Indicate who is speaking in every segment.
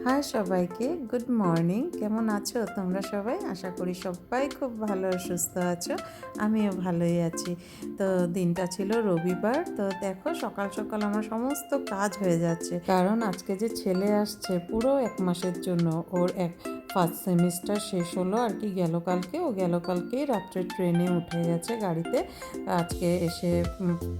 Speaker 1: High সবাইকে, good morning. কেমন আছো তোমরা সবাই? আশা করি সবাই খুব ভালো আর সুস্থ আছো। আমিও ভালোই আছি। তো দিনটা ছিল রবিবার। তো দেখো সকাল সকাল আমার সমস্ত কাজ হয়ে যাচ্ছে, কারণ আজকে যে ছেলে আসছে পুরো 1 মাসের জন্য। ওর ফার্স্ট সেমিস্টার শেষ হলো আর কি গেল কালকে। ও গেল কালকেই রাত্রে ট্রেনে উঠে গেছে গাড়িতে। আজকে এসে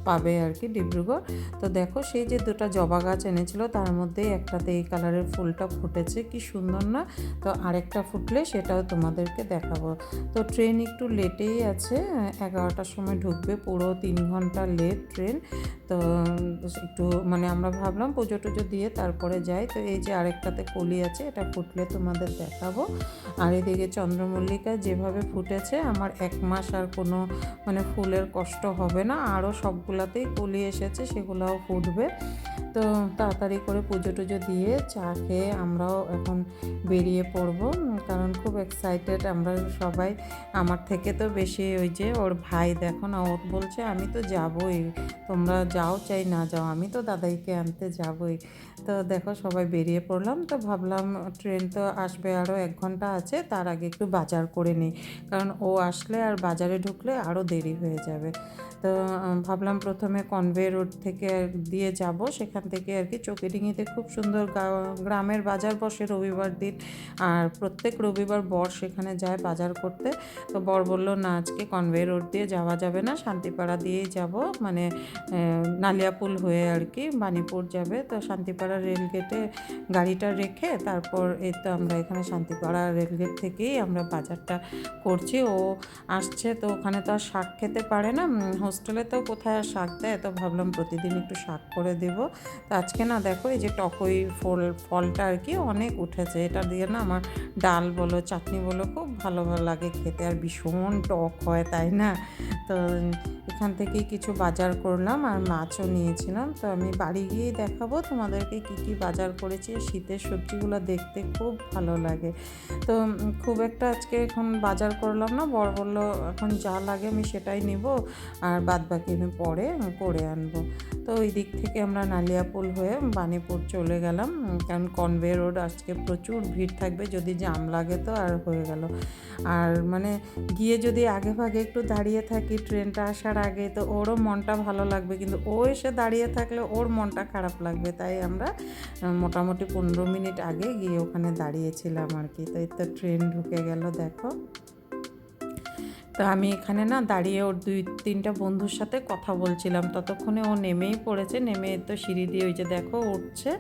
Speaker 1: পাবে আর কি ডিব্রুগড়। তো দেখো সেই যে দুটো জবা গাছ এনেছিল তার মধ্যে একটাতে এই কালারের ফুলটা ফুটেছে, কি সুন্দর না? তো আরেকটা ফুটলে সেটাও তোমাদেরকে দেখাবো। তো ট্রেন একটু লেটেই আছে, 11টার সময় ঢুকবে, পুরো 3 ঘন্টা লেট ট্রেন। তো একটু মানে আমরা ভাবলাম পুজো টুজো দিয়ে তারপরে যাই। তো এই যে আরেকটাতে কলি আছে, এটা ফুটলে তোমাদের দেখাবো। আর এদিকে চন্দ্রমল্লিকা যেভাবে ফুটেছে, আমার 1 মাস আর কোনো মানে ফুলের কষ্ট হবে না। আরও সবগুলাতেই কলি এসেছে, সেগুলোও ফুটবে। তো তাড়াতাড়ি করে পুজো টুজো দিয়ে চা খেয়ে আমরাও এখন বেরিয়ে পড়বো, কারণ খুব এক্সাইটেড আমরা সবাই। আমার থেকে তো বেশি ওই যে ওর ভাই, দেখো না, ও বলছে আমি তো যাবই, তোমরা যাও চাই না যাও, আমি তো দাদাইকে আনতে যাবই। তো দেখো সবাই বেরিয়ে পড়লাম। তো ভাবলাম ট্রেন তো আসবে আরও 1 ঘন্টা আছে, তার আগে একটু বাজার করে নিই, কারণ ও আসলে আর বাজারে ঢুকলে আরও দেরি হয়ে যাবে। তো ভাবলাম প্রথমে কনভে রোড থেকে দিয়ে যাব, সেখান থেকে আর কি চৌকিডিঙ্গিতে খুব সুন্দর গ্রামের বাজার বসে রবিবার দিন। আর প্রত্যেক রবিবার বর সেখানে যায় বাজার করতে। তো বর বলল না, আজকে কনভে রোড দিয়ে যাওয়া যাবে না, শান্তিপাড়া দিয়েই যাব, মানে নালিয়াপুল হয়ে আর কি বাণীপুর যাবে। তো শান্তিপাড়া রেলগেটে গাড়িটা রেখে তারপর এই তো আমরা এখানে শান্তিপাড়া রেলগেট থেকেই আমরা বাজারটা করছি। ও আসছে তো ওখানে তো আর শাক খেতে পারে না, হোস্টেলে তো কোথায় আর শাক দেয়। তো ভাবলাম প্রতিদিন একটু শাক করে দেব। তো আজকে না দেখো এই যে টকই ফলটা আর কি অনেক উঠেছে, এটা দিয়ে না আমার ডাল বলো চাটনি বলো খুব ভালো ভালো লাগে খেতে, আর ভীষণ টক হয়, তাই না? তো এখান থেকেই কিছু বাজার করলাম আর মাছও নিয়েছিলাম। তো আমি বাড়ি গিয়েই দেখাবো তোমাদেরকে কি কি বাজার করেছি। শীতের সবজিগুলো দেখতে খুব ভালো লাগে। তো খুব একটা আজকে এখন বাজার করলাম না, বর বললো এখন যা লাগে আমি সেটাই নিব, আর বাদ বাকি আমি পরে করে আনবো। তো ওই দিক থেকে আমরা নালিয়াপুল হয়ে বাণীপুর চলে গেলাম, কারণ কনভে রোড আজকে প্রচুর ভিড় থাকবে, যদি জ্যাম লাগে তো আর হয়ে গেল। আর মানে গিয়ে যদি আগে ভাগে একটু দাঁড়িয়ে থাকি ট্রেনটা আসার আগে, তো ওরও মনটা ভালো লাগবে, কিন্তু ও এসে দাঁড়িয়ে থাকলে ওর মনটা খারাপ লাগবে। তাই আমরা মোটামুটি 15 মিনিট আগে গিয়ে ওখানে দাঁড়িয়েছিলাম আর কি। তো এই তো ট্রেন ঢুকে গেল দেখো। তো আমি এখানে না দাঁড়িয়ে ওর 2-3টা বন্ধুর সাথে কথা বলছিলাম, ততক্ষণে ও নেমেই পড়েছে। নেমে তো সিঁড়ি দিয়ে ওই যে দেখো উঠছে।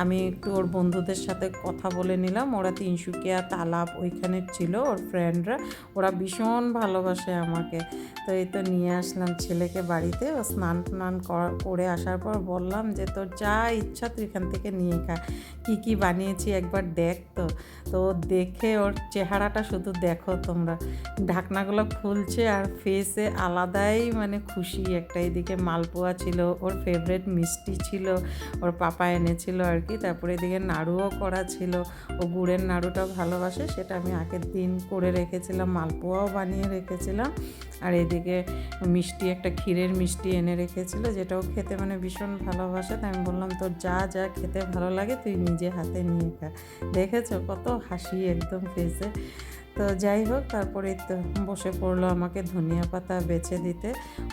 Speaker 1: আমি একটু ওর বন্ধুদের সাথে কথা বলে নিলাম। ওরা তিনসুকিয়া তালাব ওইখানে ছিল, ওর ফ্রেন্ডরা, ওরা ভীষণ ভালোবাসে আমাকে। তো এই তো নিয়ে আসলাম ছেলেকে বাড়িতে। ও স্নান টান করে আসার পর বললাম যে তোর যা ইচ্ছা তুই এখান থেকে নিয়ে খা, কী কী বানিয়েছি একবার দেখ। তো তো দেখে ওর চেহারাটা শুধু দেখো তোমরা, ঢাকনাগুলো খুলছে আর ফেসে আলাদাই মানে খুশি একটা। এদিকে মালপোয়া ছিল, ওর ফেভারিট মিষ্টি ছিল, ওর পাপা এনেছিল আর কি। তারপরে এদিকে নাড়ুও করা ছিল, ও গুড়ের নাড়ুটা ভালোবাসে, সেটা আমি আগের দিন করে রেখেছিলাম, মালপোয়াও বানিয়ে রেখেছিলাম। আর এদিকে মিষ্টি, একটা ক্ষীরের মিষ্টি এনে রেখেছিল, যেটাও খেতে মানে ভীষণ ভালোবাসে। তাই আমি বললাম তোর যা যা খেতে ভালো লাগে তুই নিজে হাতে নিয়ে খা। দেখেছো কত হাসি একদম ফেসে। তো যাই হোক, তারপরে তো বসে পড়লো আমাকে ধনিয়া পাতা বেছে দিতে।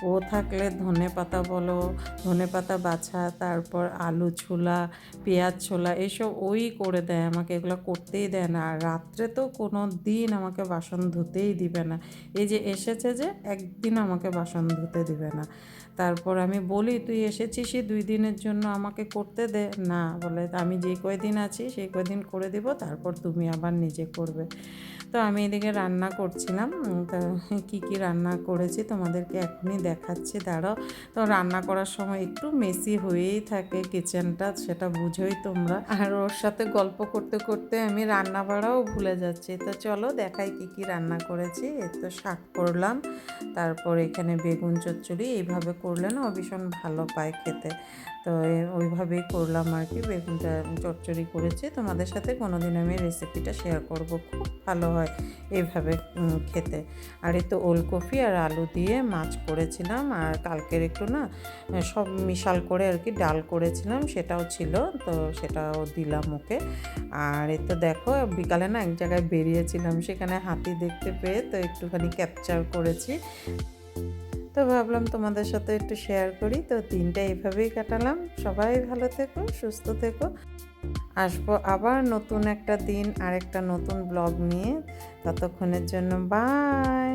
Speaker 1: ও থাকলে ধনে পাতা বলো, ধনে পাতা বাছা, তারপর আলু ছোলা, পেঁয়াজ ছোলা, এসব ওই করে দেয় আমাকে, এগুলো করতেই দেয় না। আর রাত্রে তো কোনো দিন আমাকে বাসন ধুতেই দিবে না। এই যে এসেছে যে একদিন আমাকে বাসন ধুতে দিবে না। তারপর আমি বলি তুই এসেছিসই 2 দিনের জন্য, আমাকে করতে দে। না, বলে আমি যে কয়দিন আছি সেই কয়দিন করে দিব, তারপর তুমি আবার নিজে করবে। তো আমি এদিকে রান্না করছিলাম। তো কী কী রান্না করেছি তোমাদেরকে এখনই দেখাচ্ছি, দাঁড়াও। তো রান্না করার সময় একটু মেসি হয়েই থাকে কিচেনটা, সেটা বুঝোই তোমরা। আর ওর সাথে গল্প করতে করতে আমি রান্না বাড়াও ভুলে যাচ্ছি। তো চলো দেখাই কী কী রান্না করেছি। এই তো শাক করলাম, তারপর এখানে বেগুন চচ্চড়ি, এইভাবে করলে না ও ভীষণ ভালো পায় খেতে। তো ওইভাবেই করলাম আর কি, বেগুনটা চচ্চড়ি করেছি। তোমাদের সাথে কোনো দিন আমি রেসিপিটা শেয়ার করব, খুব ভালো হয় এইভাবে খেতে। আর এই তো ওলকপি আর আলু দিয়ে মাছ করেছিলাম, আর কালকের একটু না সব মিশাল করে আর কি ডাল করেছিলাম, সেটাও ছিল, তো সেটাও দিলাম ওকে। আর এই তো দেখো বিকালে না এক জায়গায় বেরিয়েছিলাম, সেখানে হাতি দেখতে পেয়ে তো একটুখানি ক্যাপচার করেছি। তো ভাবলাম তোমাদের সাথে একটু শেয়ার করি। তো দিনটা এভাবেই কাটালাম। সবাই ভালো থেকো, সুস্থ থেকো। আসবো আবার নতুন একটা দিন আর একটা নতুন ব্লগ নিয়ে। ততক্ষণের জন্য বাই।